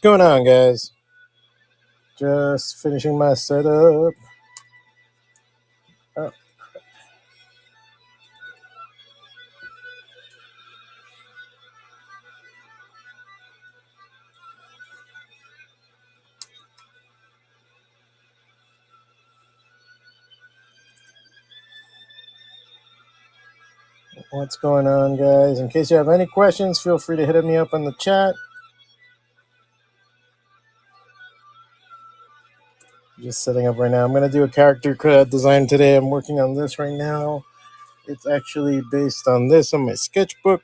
going on, guys? Just finishing my setup. Oh, what's going on, guys? In case you have any questions, feel free to hit me up on the chat. Just setting up right now. I'm going to do a character design today. I'm working on this right now. It's actually based on this on my sketchbook.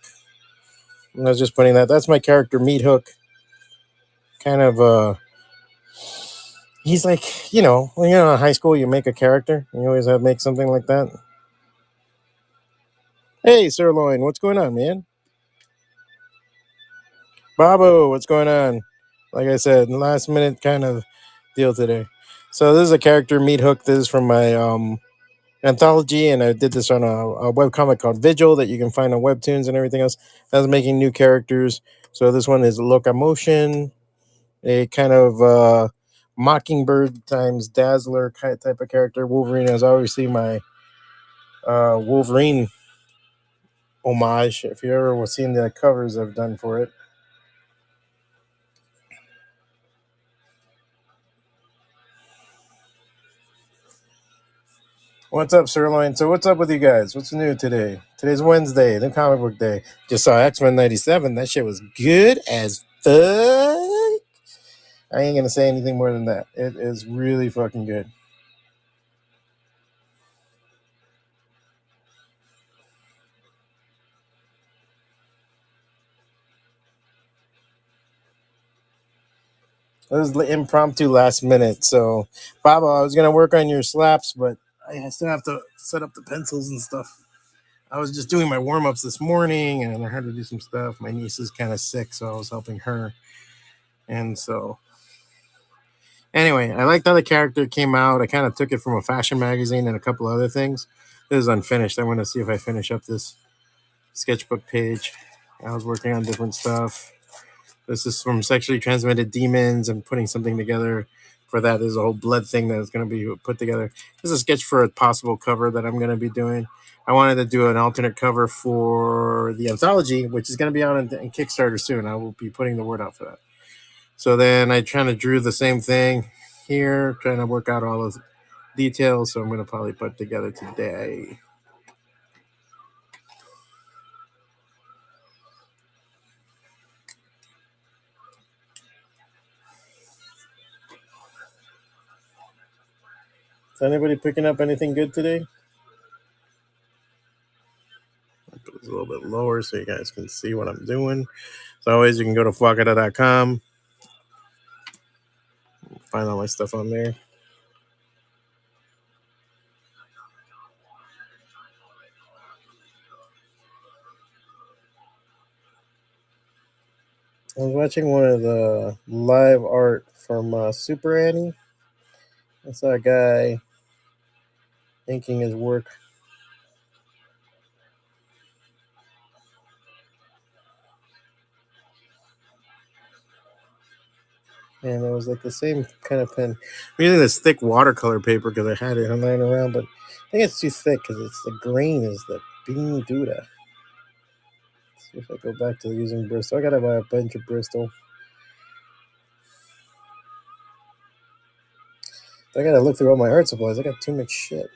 And I was just putting that. That's my character, Meat Hook. Kind of, he's like, when you're in high school, you make a character. You always have to make something like that. Hey, Sirloin, what's going on, man? Babo, what's going on? Like I said, last minute kind of deal today. So this is a character, Meat Hook. This is from my anthology, and I did this on a webcomic called Vigil that you can find on Webtoons and everything else. I was making new characters. So this one is LOCA Motion, a kind of Mockingbird times Dazzler type of character. Wolverine is obviously my Wolverine homage. If you ever seen the covers I've done for it. What's up, Sirloin? So what's up with you guys? What's new today? Today's Wednesday, the comic book day. Just saw X-Men 97. That shit was good as fuck. I ain't gonna say anything more than that. It is really fucking good. It was impromptu last minute. So, Baba, I was gonna work on your slaps, but I still have to set up the pencils and stuff. I was just doing my warm-ups this morning, and I had to do some stuff. My niece is kind of sick, so I was helping her. And so anyway, I liked how the character came out. I kind of took it from a fashion magazine and a couple other things. This is unfinished. I want to see if I finish up this sketchbook page. I was working on different stuff. This is from Sexually Transmitted Demons. I'm putting something together for that. There's a whole blood thing that is going to be put together. This is a sketch for a possible cover that I'm going to be doing. I wanted to do an alternate cover for the anthology, which is going to be out in Kickstarter soon. I will be putting the word out for that. So then I kind of drew the same thing here, trying to work out all those details. So I'm going to probably put together today. Is anybody picking up anything good today? I'll put this a little bit lower so you guys can see what I'm doing. As always, you can go to FWACATA.com. Find all my stuff on there. I was watching one of the live art from Super Annie. I saw a guy inking his work. And it was like the same kind of pen. I'm using this thick watercolor paper because I had it lying around, but I think it's too thick because it's the grain is the bean duda. See if I go back to using Bristol. I gotta buy a bunch of Bristol. I gotta look through all my art supplies. I got too much shit.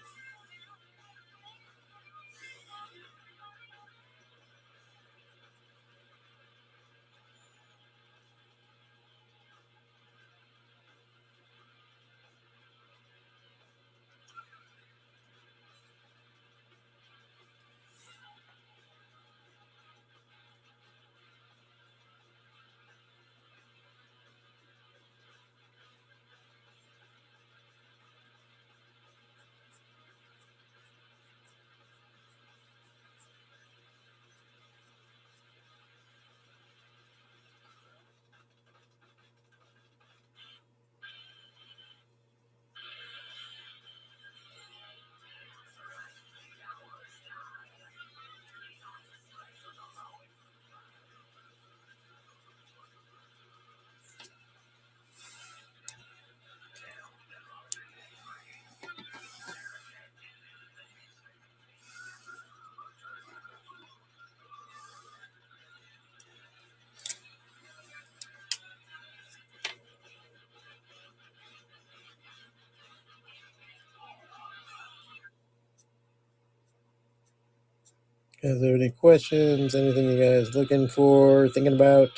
Is there any questions? Anything you guys looking for, thinking about?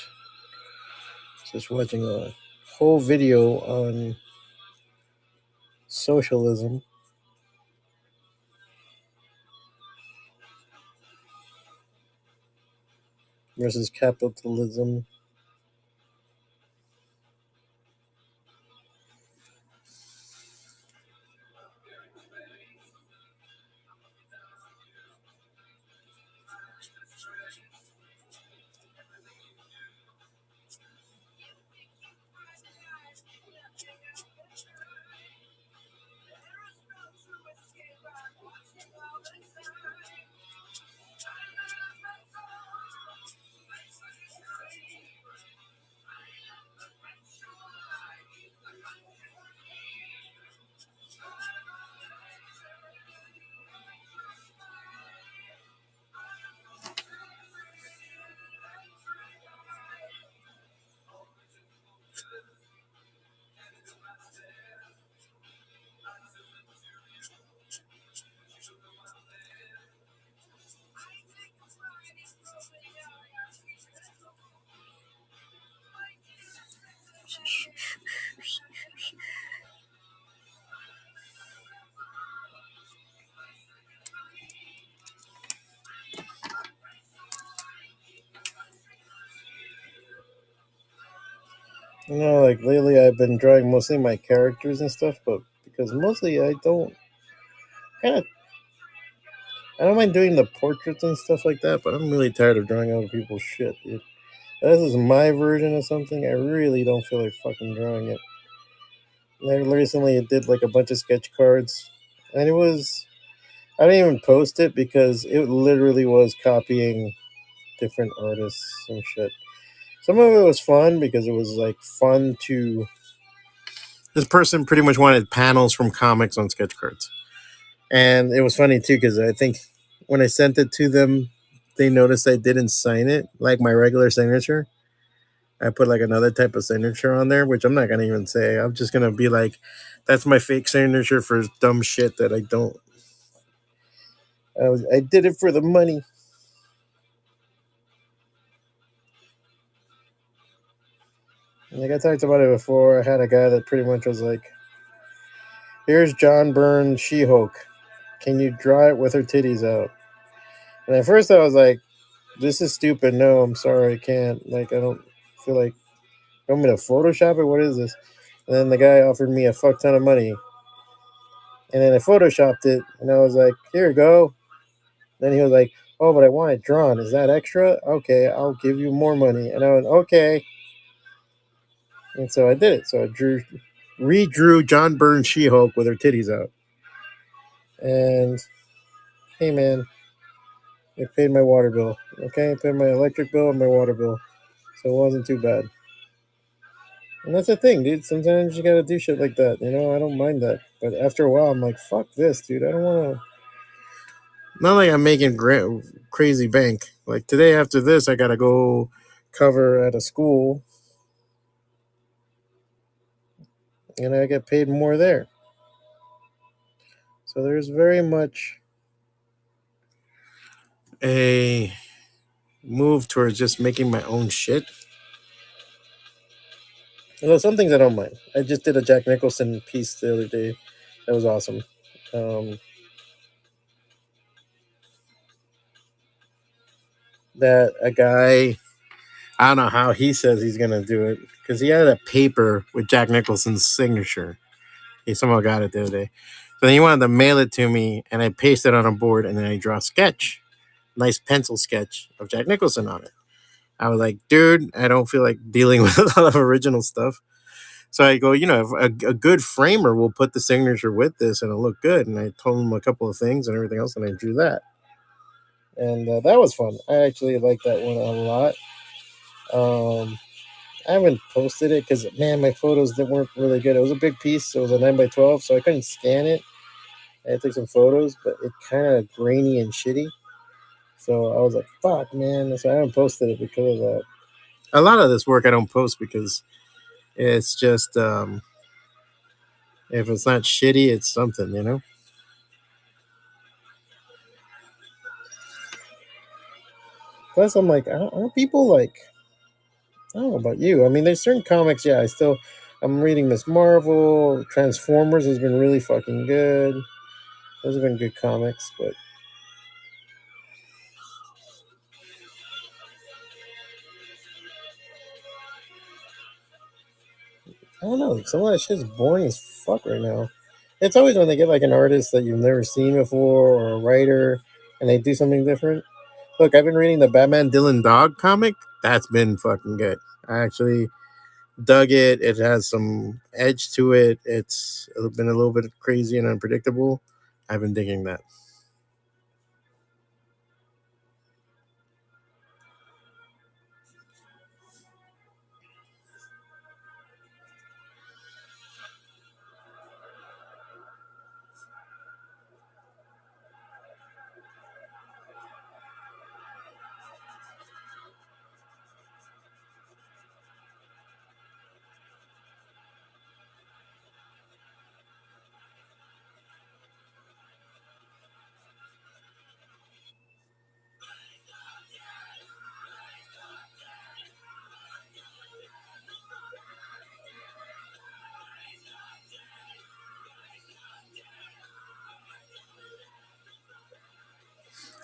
Just watching a whole video on socialism versus capitalism. Like lately I've been drawing mostly my characters and stuff, but because mostly kind of I don't mind doing the portraits and stuff like that, but I'm really tired of drawing other people's shit, dude. This is my version of something. I really don't feel like fucking drawing it. I recently did like a bunch of sketch cards, and I didn't even post it because it literally was copying different artists and shit. Some of it was fun because it was like fun to. This person pretty much wanted panels from comics on sketch cards, and it was funny too because I think when I sent it to them, they noticed I didn't sign it like my regular signature. I put like another type of signature on there, which I'm not gonna even say. I'm just gonna be like, that's my fake signature for dumb shit that I don't. I did it for the money. Like I talked about it before, I had a guy that pretty much was like, "Here's John Byrne She-Hulk. Can you draw it with her titties out?" And at first I was like, "This is stupid. No, I'm sorry, I can't. Like I don't feel like you want me to Photoshop it. What is this?" And then the guy offered me a fuck ton of money, and then I photoshopped it, and I was like, "Here you go." Then he was like, "Oh, but I want it drawn. Is that extra? Okay, I'll give you more money." And I went, "Okay." And so I did it. So I redrew John Byrne She-Hulk with her titties out. And hey, man, I paid my water bill. Okay, I paid my electric bill and my water bill, so it wasn't too bad. And that's the thing, dude. Sometimes you gotta do shit like that. I don't mind that. But after a while, I'm like, fuck this, dude. I don't want to. Not like I'm making crazy bank. Like today, after this, I gotta go cover at a school, and I get paid more there. So there's very much a move towards just making my own shit. Some things I don't mind. I just did a Jack Nicholson piece the other day. That was awesome. That a guy, I don't know how he says he's gonna do it because he had a paper with Jack Nicholson's signature. He somehow got it the other day. So he wanted to mail it to me, and I paste it on a board, and then I draw a sketch, nice pencil sketch of Jack Nicholson on it. I was like, dude, I don't feel like dealing with a lot of original stuff. So I go, a good framer will put the signature with this and it'll look good. And I told him a couple of things and everything else, and I drew that. And that was fun. I actually like that one a lot. I haven't posted it because, man, my photos that weren't really good. It was a big piece. So it was a 9x12, so I couldn't scan it. I took some photos, but it kind of grainy and shitty. So I was like, fuck, man. So I haven't posted it because of that. A lot of this work I don't post because it's just, if it's not shitty, it's something, Plus, I'm like, aren't people like, I don't know about you. I mean, there's certain comics. Yeah, I'm reading Miss Marvel. Transformers has been really fucking good. Those have been good comics, but I don't know. Some of that shit's boring as fuck right now. It's always when they get like an artist that you've never seen before or a writer and they do something different. Look, I've been reading the Batman Dylan Dog comic. That's been fucking good. I actually dug it. It has some edge to it. It's been a little bit crazy and unpredictable. I've been digging that.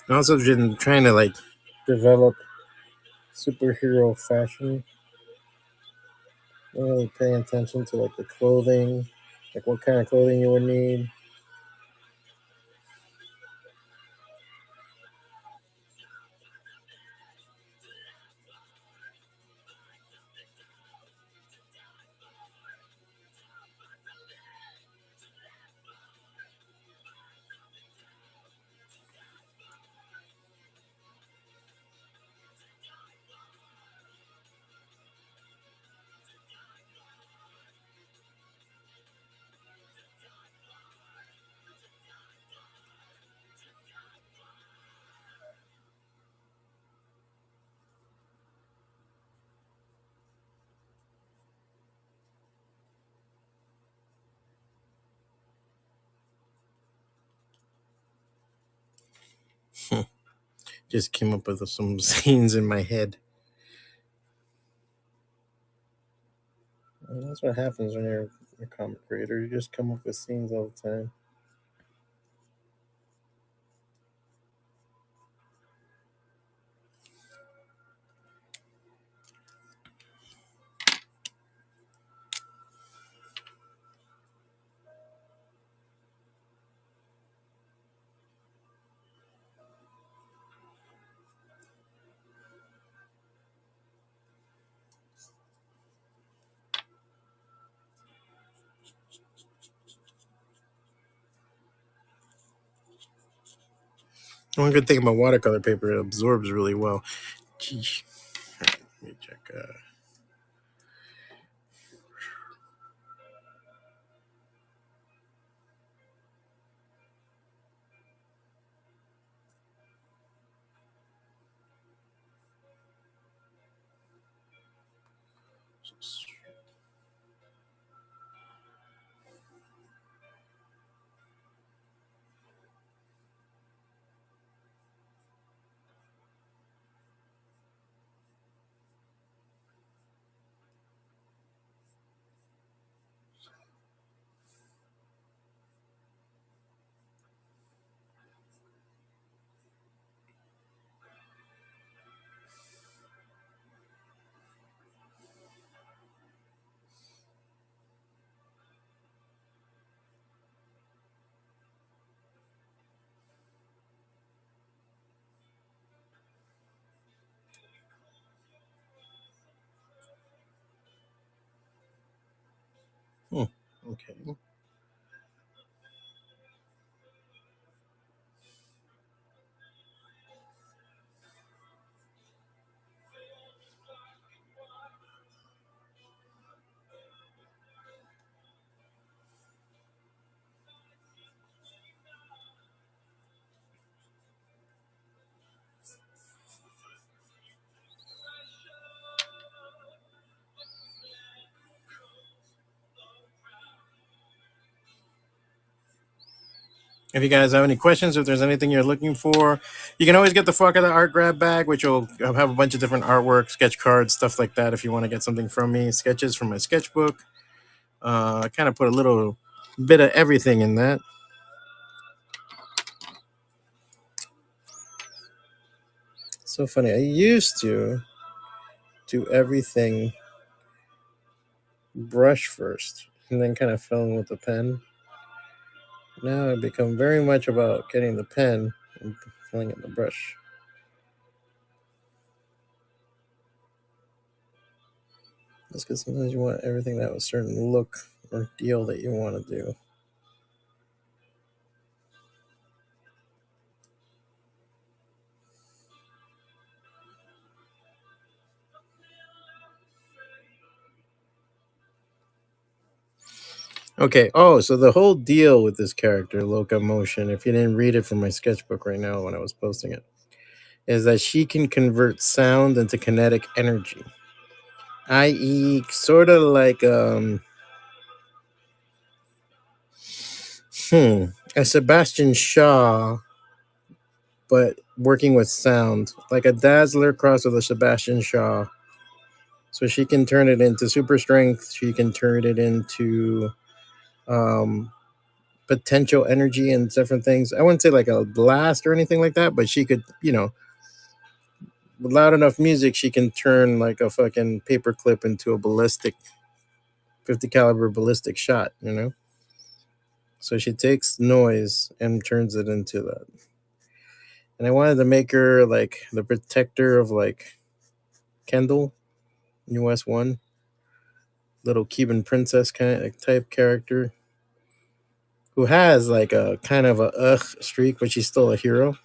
I also been trying to like develop superhero fashion. Really paying attention to like the clothing, like what kind of clothing you would need. Just came up with some scenes in my head. And that's what happens when you're a comic creator. You just come up with scenes all the time. One good thing about watercolor paper, it absorbs really well. Geesh. Let me check. Okay. If you guys have any questions, if there's anything you're looking for, you can always get the FWACATA art grab bag, which will have a bunch of different artwork, sketch cards, stuff like that. If you want to get something from me, sketches from my sketchbook. I kind of put a little bit of everything in that. So funny. I used to do everything brush first and then kind of fill in with the pen. Now I've become very much about getting the pen and filling in the brush. That's because sometimes you want everything to have a certain look or deal that you want to do. Okay. Oh, so the whole deal with this character, LOCA Motion, if you didn't read it from my sketchbook right now when I was posting it, is that she can convert sound into kinetic energy, i.e., sort of like a Sebastian Shaw, but working with sound, like a Dazzler cross with a Sebastian Shaw. So she can turn it into super strength. She can turn it into um, potential energy and different things. I wouldn't say like a blast or anything like that, but she could, with loud enough music, she can turn like a fucking paperclip into a ballistic, 50 caliber ballistic shot. So she takes noise and turns it into that. And I wanted to make her like the protector of like Kendall, US1, little Cuban princess kind of type character who has like a kind of a streak, but she's still a hero.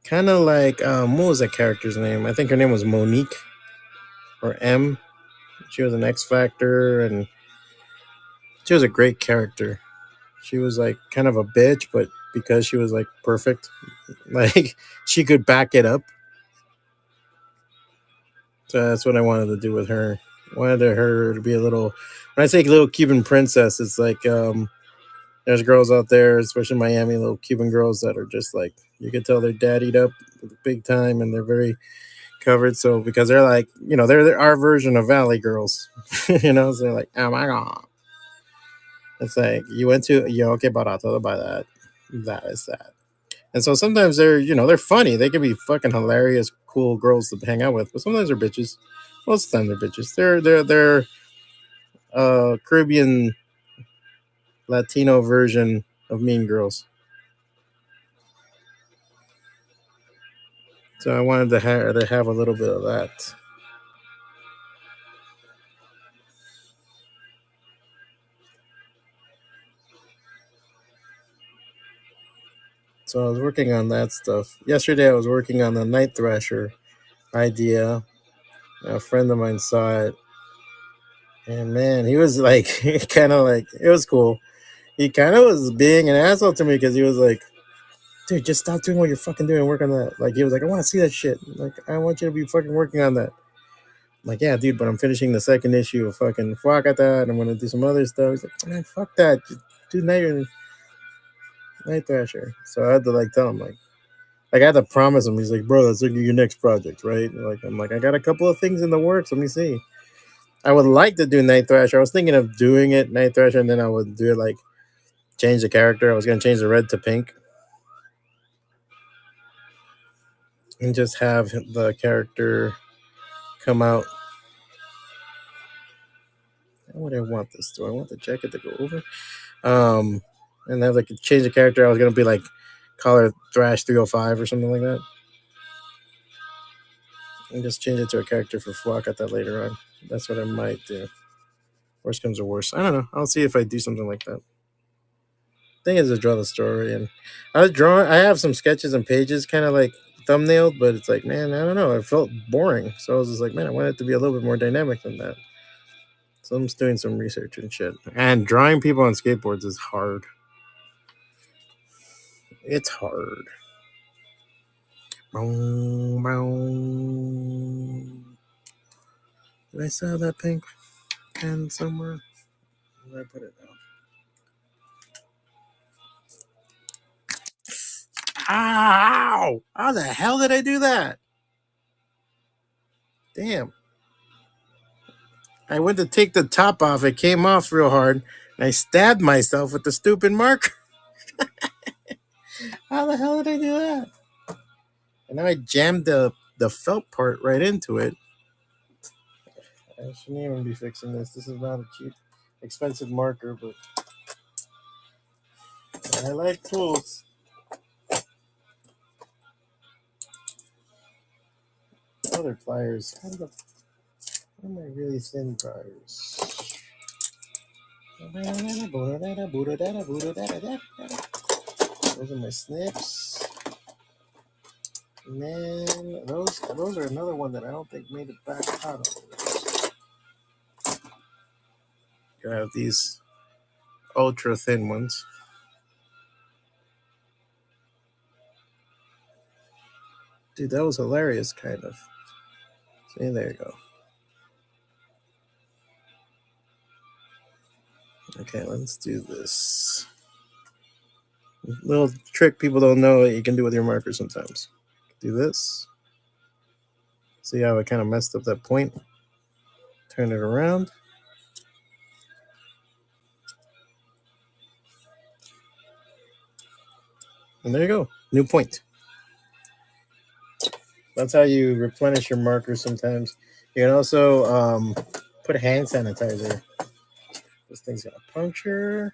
Kind of like what was that character's name? I think her name was Monique or M. She was an X Factor, and she was a great character. She was like kind of a bitch, but because she was like perfect, like she could back it up. So that's what I wanted to do with her. I wanted her to be a little. When I say little Cuban princess, it's like there's girls out there, especially in Miami, little Cuban girls that are just like you can tell they're daddied up big time, and they're very covered. So because they're like they're our version of Valley girls, so they're like, oh my god, it's like you went to okay barato to buy that. That is that. And so sometimes they're funny. They can be fucking hilarious, cool girls to hang out with, but sometimes they're bitches. Most of the time they're bitches. They're Caribbean Latino version of Mean Girls. So I wanted to have a little bit of that. So I was working on that stuff. Yesterday I was working on the Night Thrasher idea. A friend of mine saw it. And man, he was like, kind of like, it was cool. He kind of was being an asshole to me because he was like, dude, just stop doing what you're fucking doing and work on that. Like, he was like, I want to see that shit. Like, I want you to be fucking working on that. I'm like, yeah, dude, but I'm finishing the second issue of fucking FWACATA and I'm going to do some other stuff. He's like, man, fuck that. Just do Night Thrasher. So I had to, like, tell him, like, I had to promise him. He's like, bro, that's like your next project, right? Like, I'm like, I got a couple of things in the works. Let me see. I would like to do Night Thrasher. I was thinking of doing it Night Thrasher, and then I would do it like change the character. I was gonna change the red to pink, and just have the character come out. How would I want this? Do I want the jacket to go over? And then like change the character. I was gonna be like call her Thrash 305 or something like that, and just change it to a character for Flock at that later on. That's what I might do. Worst comes to worst. I don't know. I'll see if I do something like that. Thing is to draw the story, and I was drawing. I have some sketches and pages, kind of like thumbnailed, but it's like, man, I don't know. It felt boring, so I was just like, man, I want it to be a little bit more dynamic than that. So I'm just doing some research and shit. And drawing people on skateboards is hard. It's hard. Boom, boom. Did I still have that pink pen somewhere? Where did I put it now? Ow! How the hell did I do that? Damn. I went to take the top off. It came off real hard. And I stabbed myself with the stupid marker. How the hell did I do that? And now I jammed the felt part right into it. I shouldn't even be fixing this. This is not a cheap, expensive marker, but I like tools. Other pliers. What are my really thin pliers? Those are my snips. And then those are another one that I don't think made it back out of. You have these ultra thin ones. Dude, that was hilarious, kind of. See, there you go. Okay, let's do this. Little trick people don't know that you can do with your marker sometimes. Do this. See how I kind of messed up that point? Turn it around. And there you go. New point. That's how you replenish your markers sometimes. You can also put hand sanitizer. This thing's got a puncture.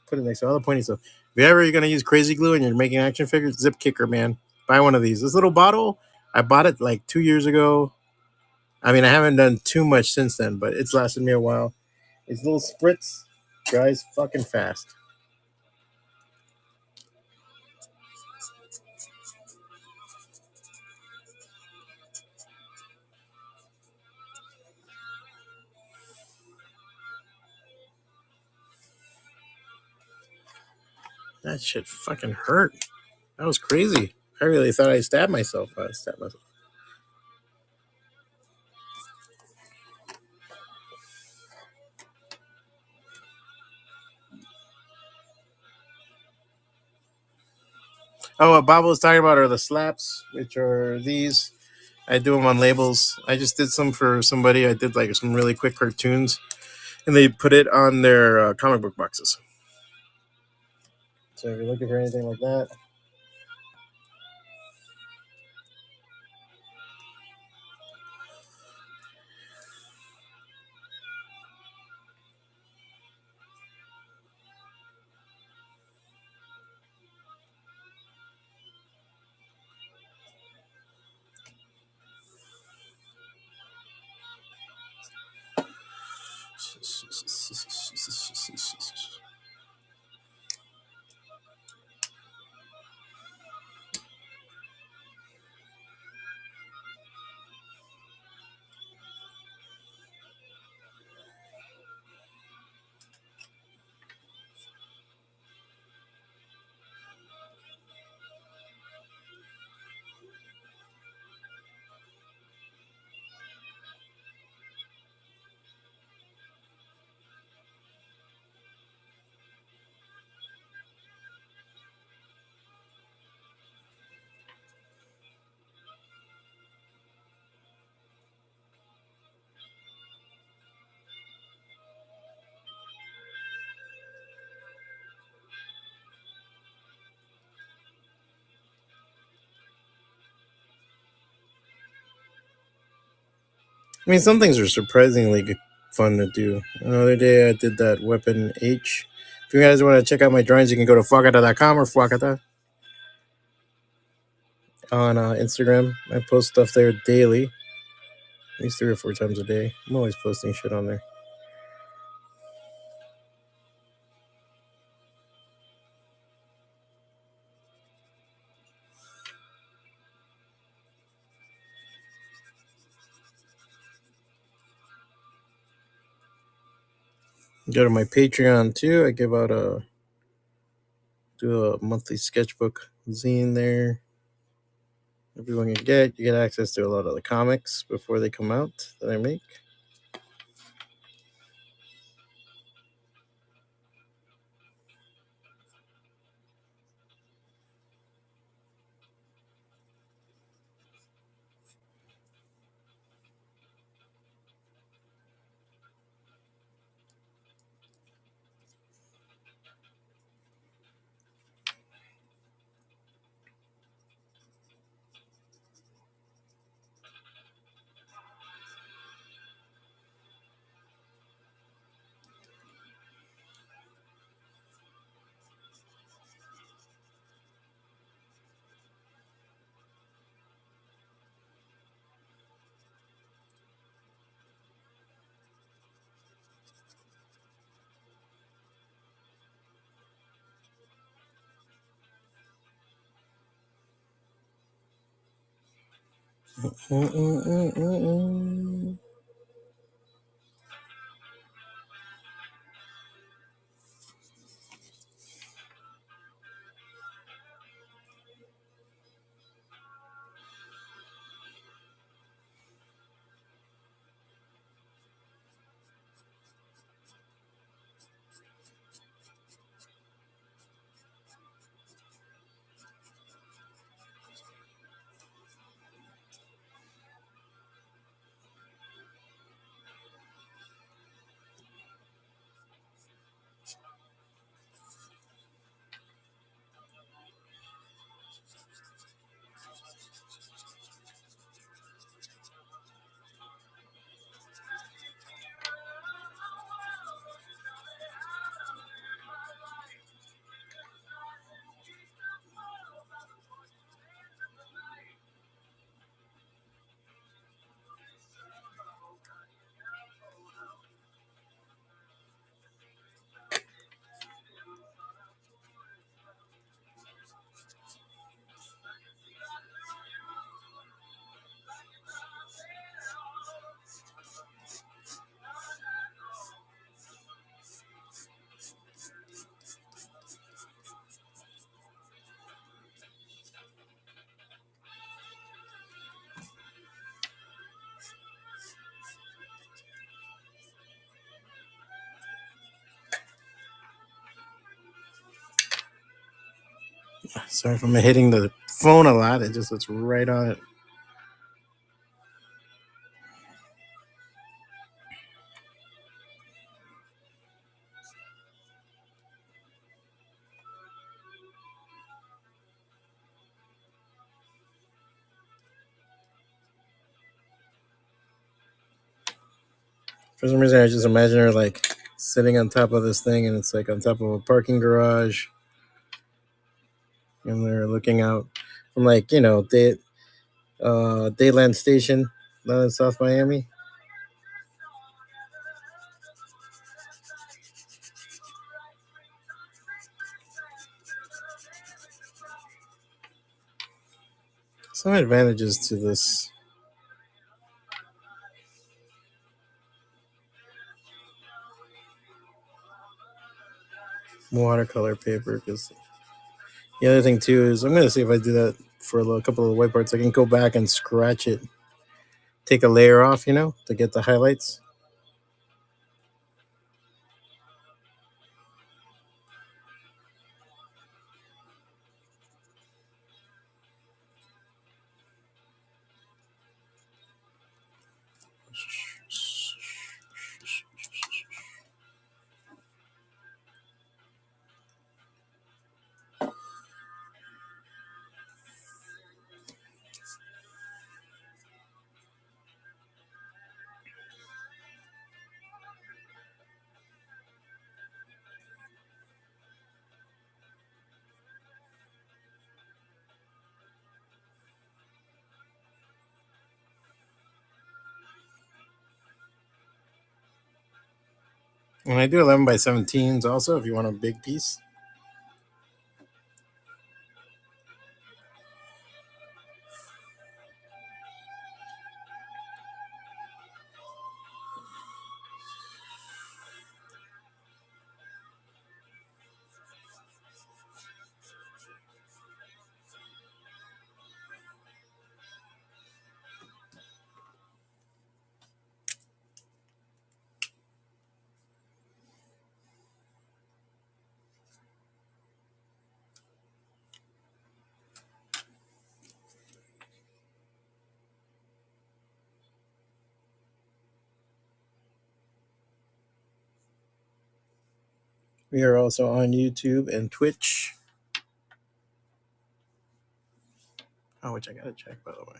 Put it next to all the pointy stuff. If you're going to use crazy glue and you're making action figures, Zip Kicker, man. Buy one of these. This little bottle, I bought it like 2 years ago. I mean, I haven't done too much since then, but it's lasted me a while. It's little spritz. Dries fucking fast. That shit fucking hurt. That was crazy. I really thought I stabbed myself. Oh, what Bob was talking about are the slaps, which are these. I do them on labels. I just did some for somebody. I did like some really quick cartoons, and they put it on their comic book boxes. So if you're looking for anything like that, I mean, some things are surprisingly fun to do. Another day I did that weapon H. If you guys want to check out my drawings, you can go to FWACATA.com or FWACATA on Instagram. I post stuff there daily, at least 3 or 4 times a day. I'm always posting shit on there. Go to my Patreon too. I give out do a monthly sketchbook zine there. Everyone can get. You get access to a lot of the comics before they come out that I make. Mm-mm-mm-mm-mm. Sorry if I'm hitting the phone a lot. It just looks right on it. For some reason, I just imagine her like sitting on top of this thing, and it's like on top of a parking garage, and they're looking out from like Dayland Station down in South Miami. Some advantages to this watercolor paper, because the other thing too is I'm gonna see if I do that for a couple of white parts. I can go back and scratch it, take a layer off, to get the highlights. And I do 11 by 17s also if you want a big piece. We are also on YouTube and Twitch. Oh, which I gotta check, by the way.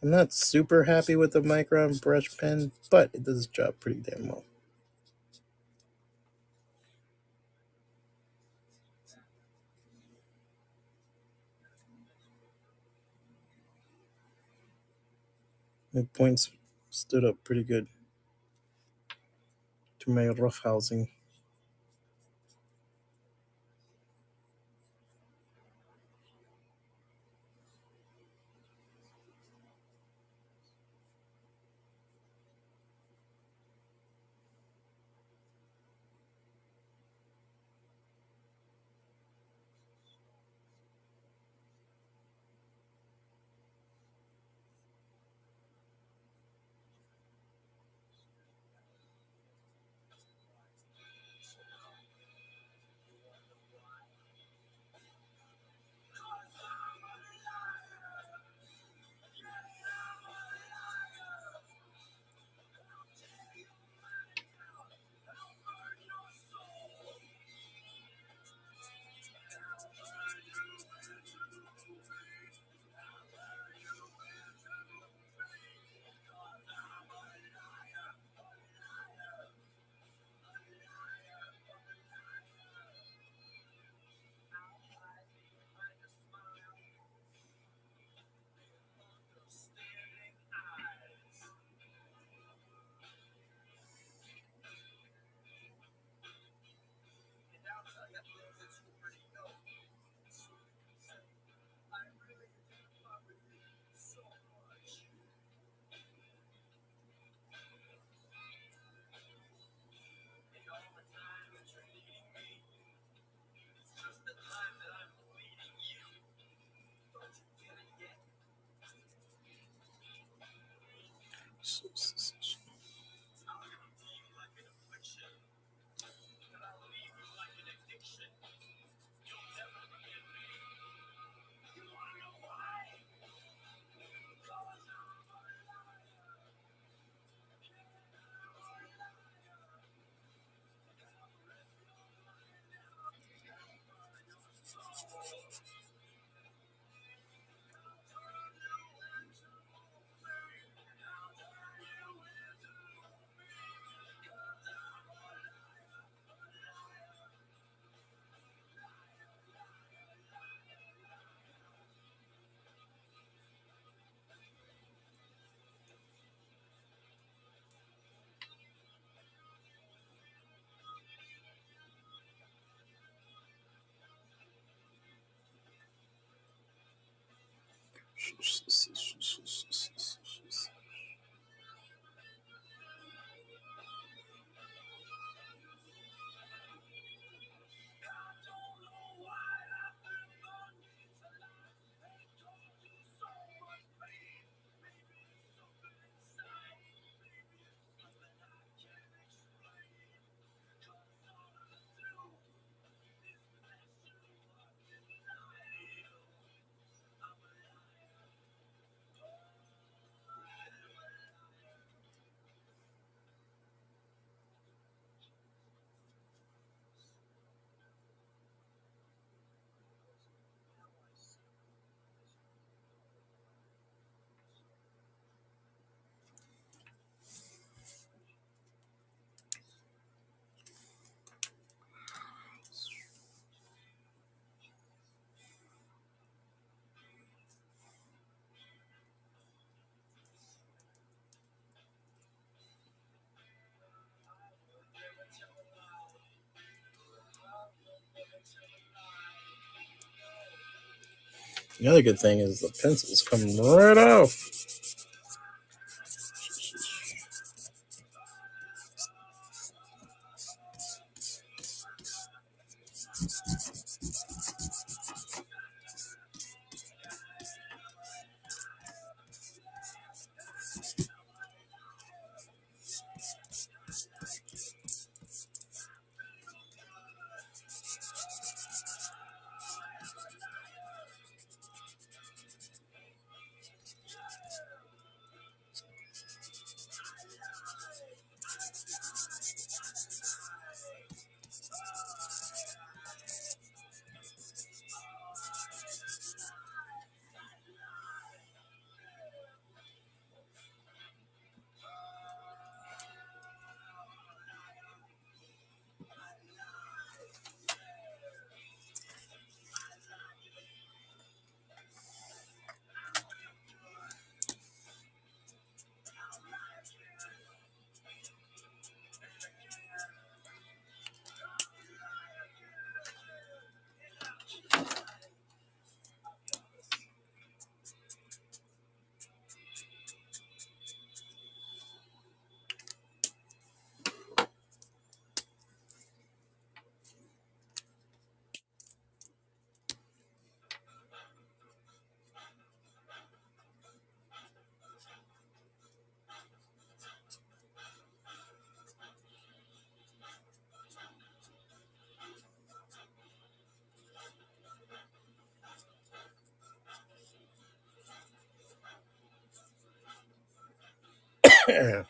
I'm not super happy with the Micron brush pen, but it does its job pretty damn well. My points stood up pretty good to my rough housing. The other good thing is the pencils come right off. Yeah.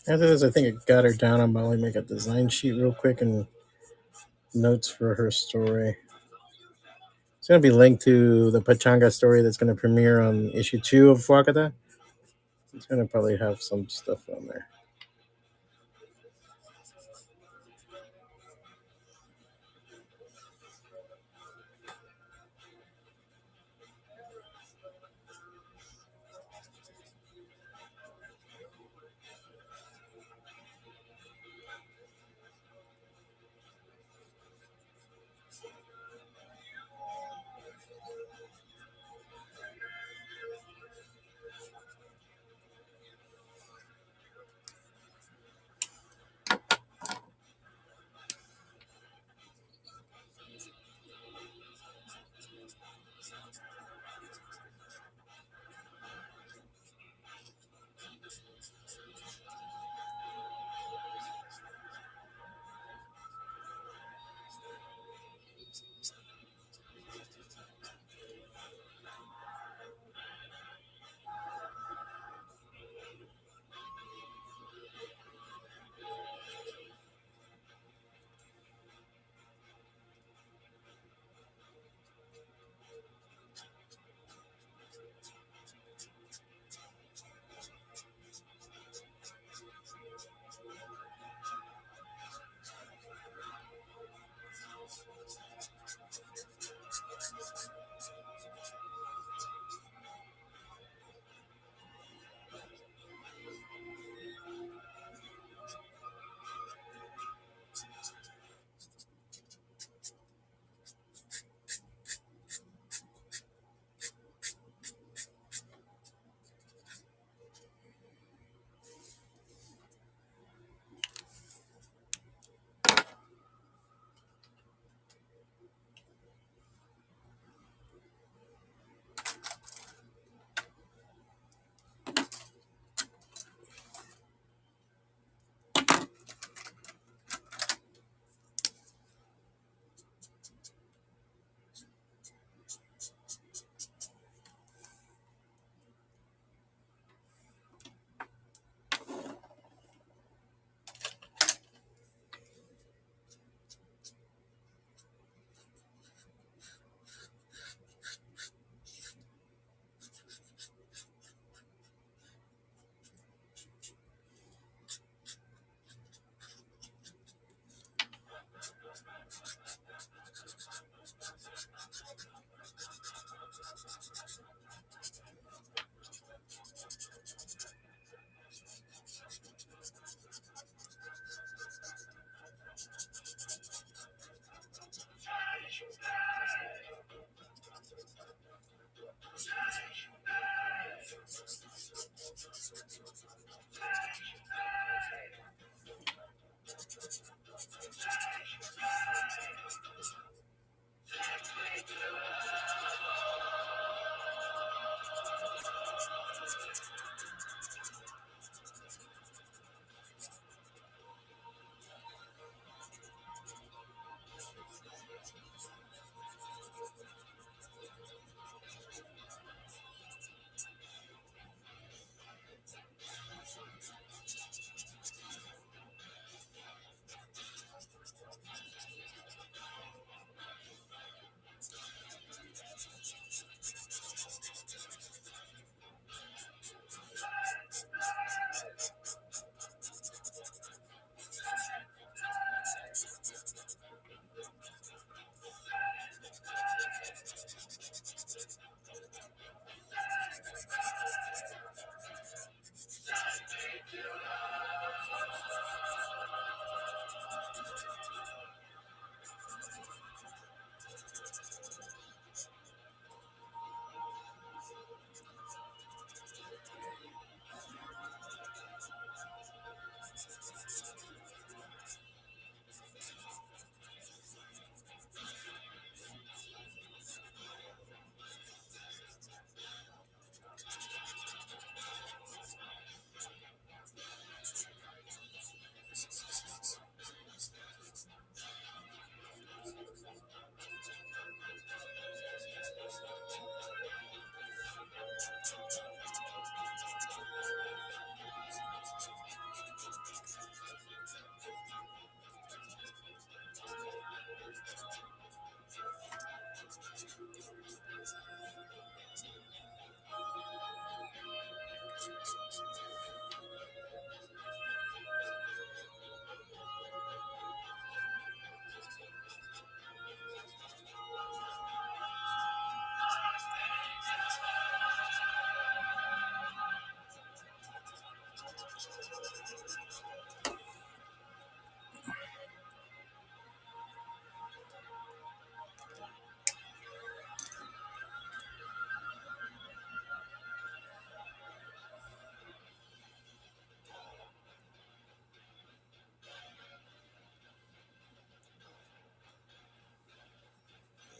After this, I think I got her down. I'm about to make a design sheet real quick and notes for her story. It's going to be linked to the Pachanga story that's going to premiere on issue 2 of FWACATA. It's going to probably have some stuff on there.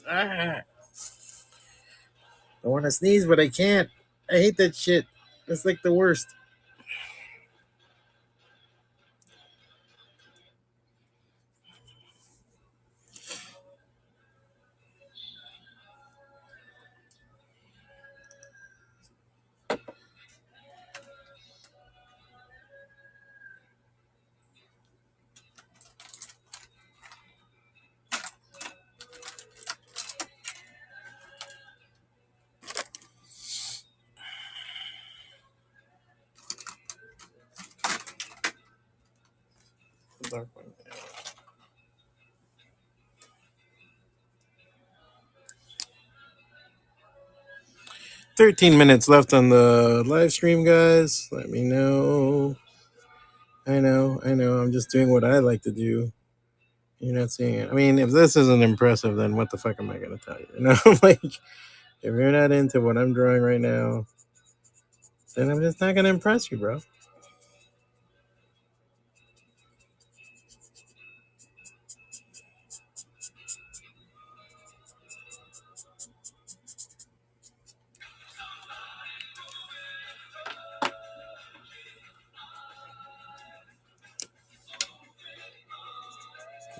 I want to sneeze, but I can't. I hate that shit. It's like the worst. Dark one. 13 minutes left on the live stream, guys. Let me know. I know. I'm just doing what I like to do. You're not seeing it. I mean, if this isn't impressive, then what the fuck am I going to tell you? You know, like, if you're not into what I'm drawing right now, then I'm just not going to impress you, bro.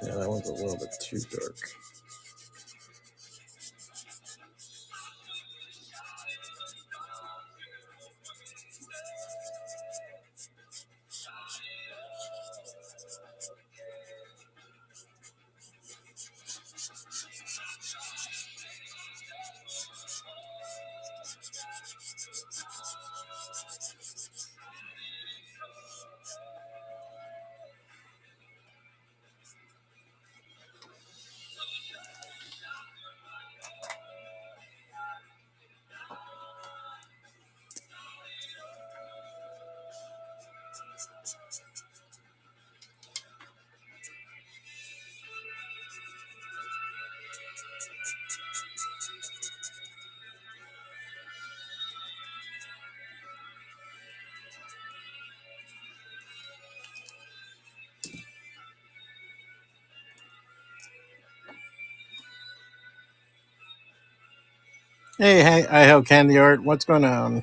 Yeah, that one's a little bit too dark. Hey, I have Candy Art. What's going on?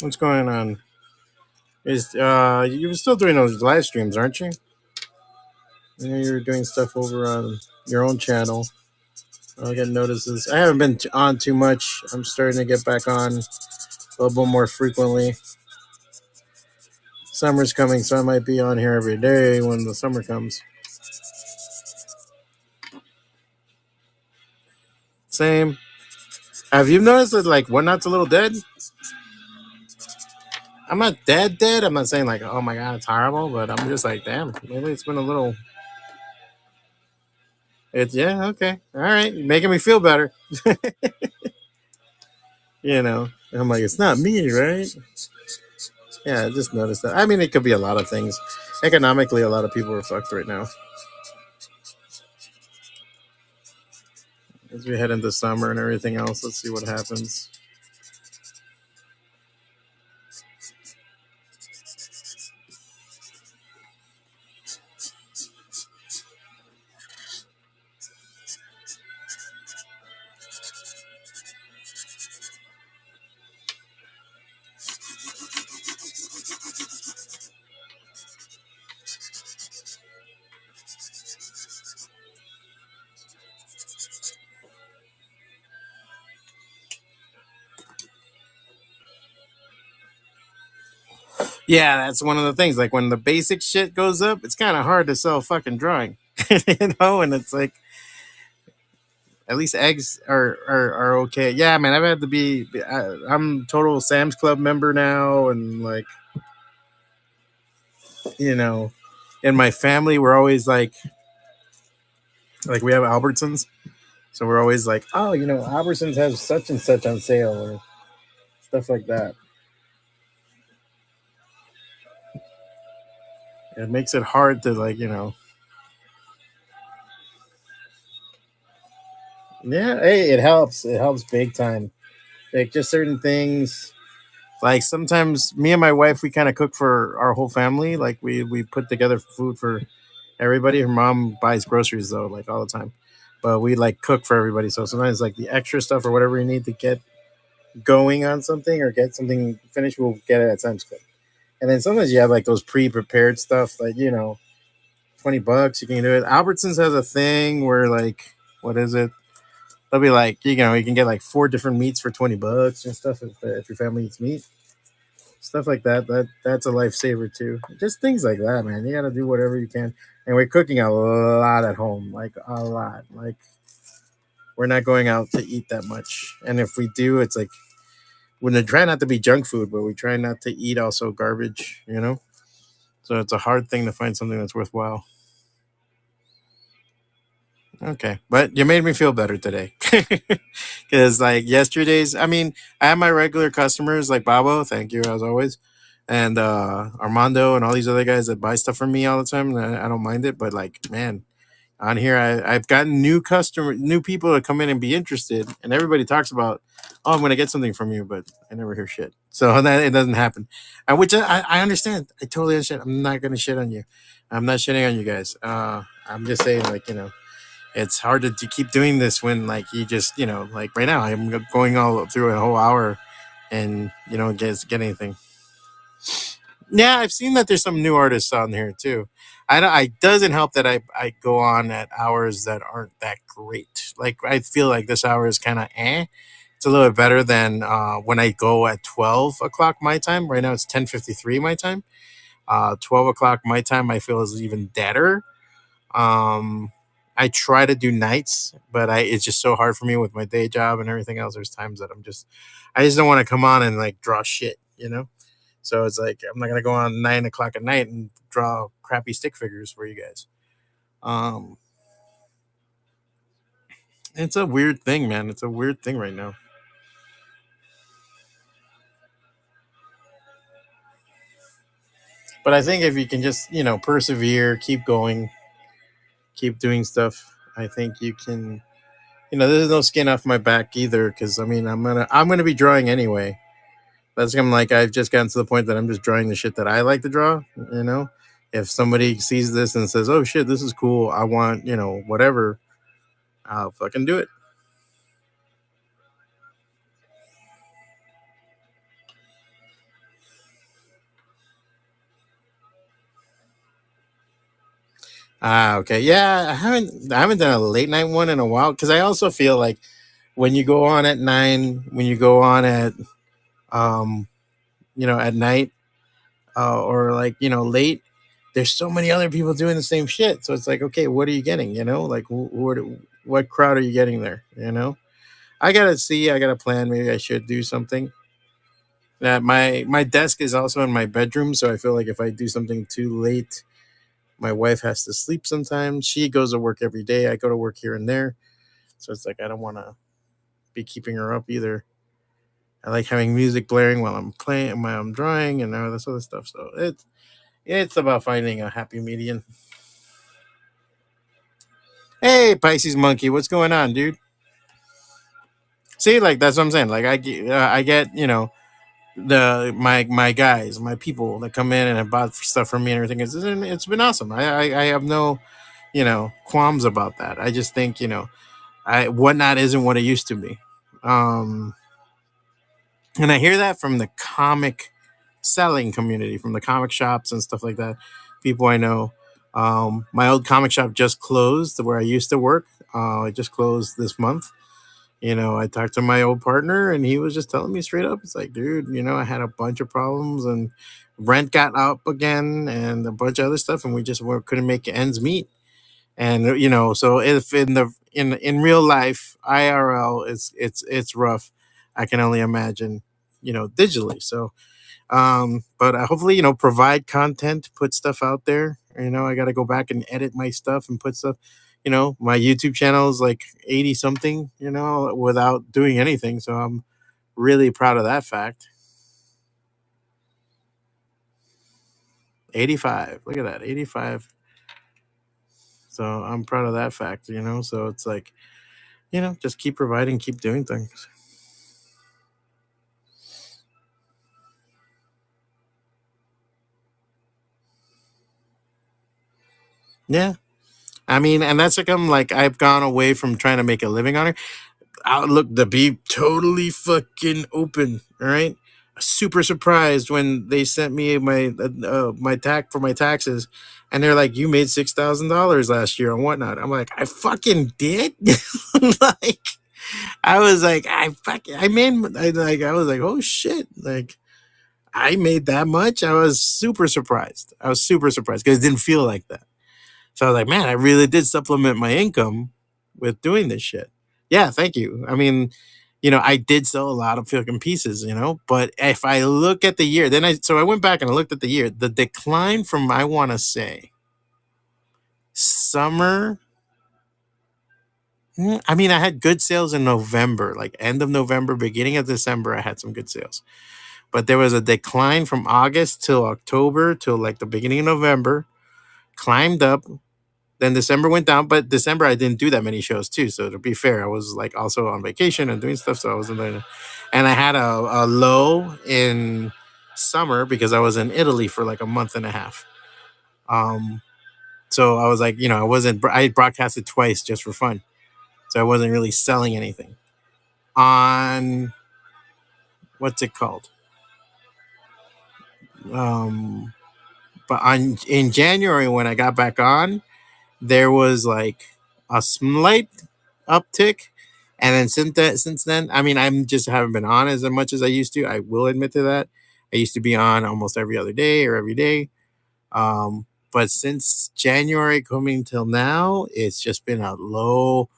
What's going on? Is you were still doing those live streams, aren't you? I know you were doing stuff over on your own channel. I'll get notices. I haven't been on too much. I'm starting to get back on a little bit more frequently. Summer's coming, so I might be on here every day when the summer comes. Same. Have you noticed that like Whatnot's a little dead? I'm not dead. I'm not saying like, oh my god, it's horrible, but I'm just like, damn, maybe it's been a little. It's yeah, okay, all right, you're making me feel better. You know, I'm like, it's not me, right? Yeah, I just noticed that. I mean, it could be a lot of things. Economically, a lot of people are fucked right now. As we head into summer and everything else, let's see what happens. Yeah, that's one of the things. Like when the basic shit goes up, it's kind of hard to sell fucking drawing, you know. And it's like at least eggs are okay. Yeah, man, I've had to be. I'm total Sam's Club member now, and like you know, in my family, we're always like we have Albertsons, so we're always like, oh, you know, Albertsons has such and such on sale or stuff like that. It makes it hard to like you know. Yeah, hey, it helps. It helps big time. Like just certain things. Like sometimes me and my wife, we kind of cook for our whole family. Like we put together food for everybody. Her mom buys groceries though, like all the time. But we like cook for everybody. So sometimes like the extra stuff or whatever you need to get going on something or get something finished, we'll get it at Sam's Club. And then sometimes you have like those pre-prepared stuff, like $20 you can do it. Albertsons has a thing where like what is it? They'll be like you can get like four different meats for $20 and stuff if your family eats meat, stuff like that. That's a lifesaver too. Just things like that, man. You gotta do whatever you can. And we're cooking a lot at home, like a lot. Like we're not going out to eat that much, and if we do, it's like we try not to be junk food, but we try not to eat also garbage. So it's a hard thing to find something that's worthwhile. Okay, but you made me feel better today, because like yesterday's. I mean, I have my regular customers like Babo, thank you as always, and Armando and all these other guys that buy stuff from me all the time. And I don't mind it, but like, man, on here I've gotten new people to come in and be interested, and everybody talks about, oh, I'm gonna get something from you, but I never hear shit. So that it doesn't happen, and which I understand. I totally understand. I'm not gonna shit on you. I'm not shitting on you guys. I'm just saying, like, it's hard to keep doing this when like you just like right now I'm going all through a whole hour and get anything. Yeah, I've seen that there's some new artists on here too. I don't, I doesn't help that I go on at hours that aren't that great. Like I feel like this hour is kind of it's a little bit better than when I go at 12 o'clock my time. Right now it's 10:53 my time. 12 o'clock my time I feel is even better. um I try to do nights, but I it's just so hard for me with my day job and everything else. There's times that I just don't want to come on and like draw shit. So it's like I'm not gonna go on 9 o'clock at night and draw crappy stick figures for you guys. Um, it's a weird thing, man. It's a weird thing right now. But I think if you can just persevere, keep going, keep doing stuff, I think you can. There's no skin off my back either, because I mean I'm gonna be drawing anyway. That's I'm like I've just gotten to the point that I'm just drawing the shit that I like to draw. You know, if somebody sees this and says, "Oh shit, this is cool. I want whatever," I'll fucking do it. Okay. Yeah, I haven't done a late night one in a while, because I also feel like when you go on at 9, when you go on at um at night, or like late, there's so many other people doing the same shit. So it's like, okay, what are you getting? Like what crowd are you getting there? I gotta see. I gotta plan. Maybe I should do something. My desk is also in my bedroom, so I feel like if I do something too late, my wife has to sleep sometimes. She goes to work every day. I go to work here and there, so it's like I don't want to be keeping her up either. I like having music blaring while I'm playing, while I'm drawing, and all this other stuff. So it's about finding a happy median. Hey, Pisces monkey, what's going on, dude? See, like that's what I'm saying. Like I get the my guys, my people that come in and have bought stuff from me and everything. It's been awesome. I have no qualms about that. I just think I whatnot isn't what it used to be. Um, and I hear that from the comic selling community, from the comic shops and stuff like that. People I know. My old comic shop just closed where I used to work. It just closed this month. I talked to my old partner and he was just telling me straight up, it's like, dude, I had a bunch of problems and rent got up again and a bunch of other stuff, and we just couldn't make ends meet. And so if in real life IRL, it's rough. I can only imagine digitally. So but hopefully provide content, put stuff out there. I got to go back and edit my stuff and put stuff. My YouTube channel is like 80 something, without doing anything, so I'm really proud of that fact. 85, look at that, 85. So I'm proud of that fact. So it's like just keep providing, keep doing things. Yeah. I mean, and that's like I'm like I've gone away from trying to make a living on it. Outlook to be totally fucking open. All right. Super surprised when they sent me my tax for my taxes, and they're like, "You made $6,000 last year and whatnot." I'm like, "I fucking did." Like, I was like, I was like, "Oh shit!" Like, I made that much. I was super surprised. I was super surprised because it didn't feel like that. So I was like, man, I really did supplement my income with doing this shit. Yeah, thank you. I mean, I did sell a lot of fucking pieces, but if I look at the year, so I went back and I looked at the year, the decline from, I want to say, summer. I mean, I had good sales in November, like end of November, beginning of December, I had some good sales. But there was a decline from August till October till like the beginning of November, climbed up. Then December went down, but December I didn't do that many shows too. So to be fair, I was like also on vacation and doing stuff, so I wasn't doing it. And I had a low in summer because I was in Italy for like a month and a half. Um, so I was like, I broadcasted twice just for fun, so I wasn't really selling anything. On what's it called? Um, but on in January when I got back on, there was like a slight uptick. And then since then, I mean, I'm just haven't been on as much as I used to. I will admit to that. I used to be on almost every other day or every day. But since January coming till now, it's just been a low.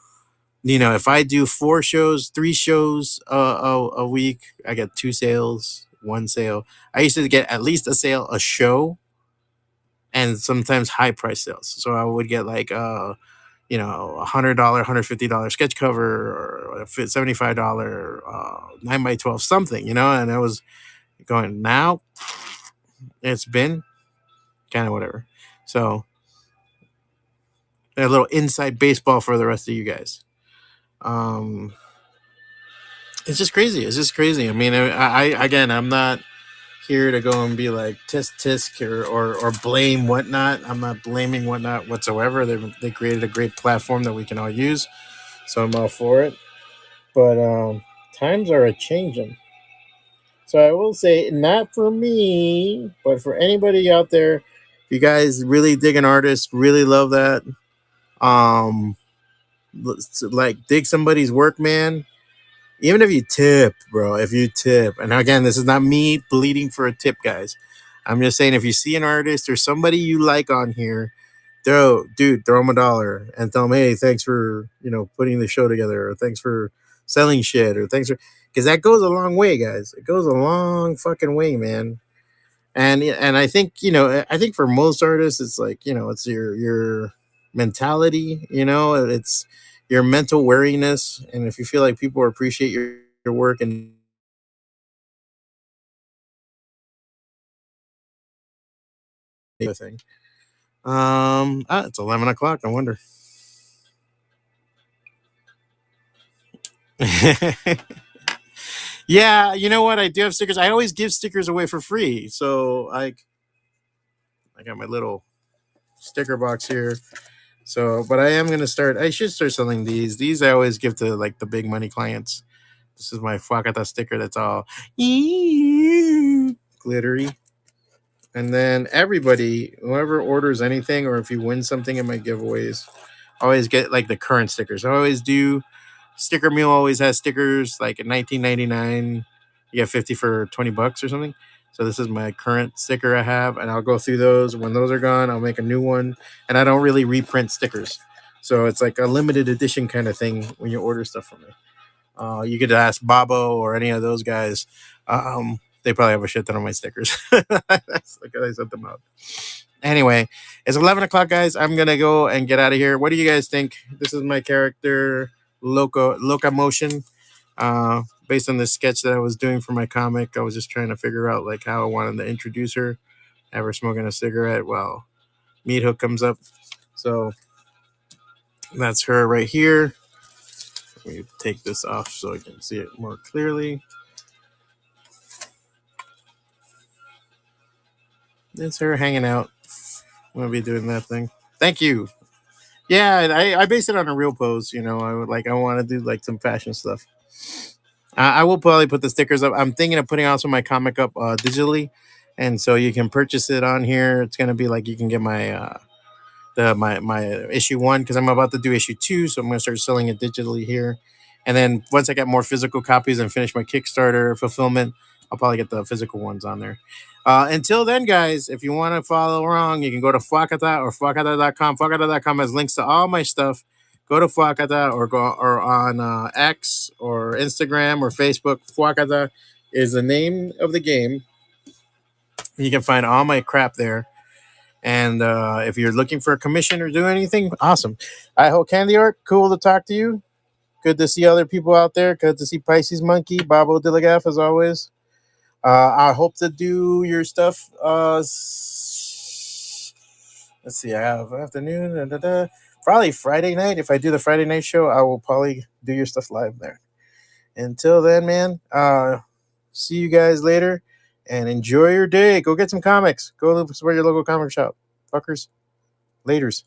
If I do 4 shows, 3 shows a week, I get 2 sales, 1 sale. I used to get at least a sale a show, and sometimes high price sales. So I would get like $100, $150 sketch cover or a $75 9x12 something, and I was going now. It's been kind of whatever. So a little inside baseball for the rest of you guys. Um, it's just crazy. It's just crazy. I mean, again, I'm not here to go and be like tisk or blame whatnot. I'm not blaming whatnot whatsoever. They created a great platform that we can all use, so I'm all for it. But times are a changing. So I will say, not for me, but for anybody out there, if you guys really dig an artist, really love that, um, like dig somebody's work, man. Even if you tip, bro, if you tip, and again, this is not me bleeding for a tip, guys. I'm just saying, if you see an artist or somebody you like on here, throw them $1 and tell them, hey, thanks for putting the show together, or thanks for selling shit, or thanks for, because that goes a long way, guys. It goes a long fucking way, man. And I think for most artists, it's like it's your mentality, it's your mental wariness, and if you feel like people appreciate your work and thing. It's 11 o'clock. No wonder. Yeah, you know what? I do have stickers. I always give stickers away for free. So I got my little sticker box here. So, but I am gonna start. I should start selling these. These I always give to like the big money clients. This is my FWACATA sticker. That's all glittery. And then everybody, whoever orders anything, or if you win something in my giveaways, I always get like the current stickers. I always do. Sticker Meal always has stickers like at 19.99. You get 50 for $20 or something. So this is my current sticker I have, and I'll go through those. When those are gone, I'll make a new one. And I don't really reprint stickers, so it's like a limited edition kind of thing when you order stuff from me. You could ask Bobo or any of those guys. They probably have a shit ton of my stickers. That's like I sent them out. Anyway, it's 11 o'clock, guys. I'm gonna go and get out of here. What do you guys think? This is my character, Loca Motion. Based on the sketch that I was doing for my comic, I was just trying to figure out like how I wanted to introduce her. Have her smoking a cigarette while Meat Hook comes up. So that's her right here. Let me take this off so I can see it more clearly. It's her hanging out. I'm gonna be doing that thing. Thank you. Yeah, I base it on a real post. You know, I want to do like some fashion stuff. I will probably put the stickers up. I'm thinking of putting also my comic up digitally, and so you can purchase it on here. It's gonna be like you can get my my issue 1 because I'm about to do issue 2, so I'm gonna start selling it digitally here. And then once I get more physical copies and finish my Kickstarter fulfillment, I'll probably get the physical ones on there. Until then, guys, if you want to follow along, you can go to FWACATA or FWACATA.com. FWACATA.com has links to all my stuff. Go to FWACATA or go or on X or Instagram or Facebook. FWACATA is the name of the game. You can find all my crap there. And if you're looking for a commission or do anything, awesome. I hope Candy Art, cool to talk to you. Good to see other people out there. Good to see Pisces Monkey, Babo Dilligaf as always. I hope to do your stuff. Let's see, I have afternoon. Probably Friday night. If I do the Friday night show, I will probably do your stuff live there. Until then, man, see you guys later and enjoy your day. Go get some comics. Go support your local comic shop. Fuckers. Laters.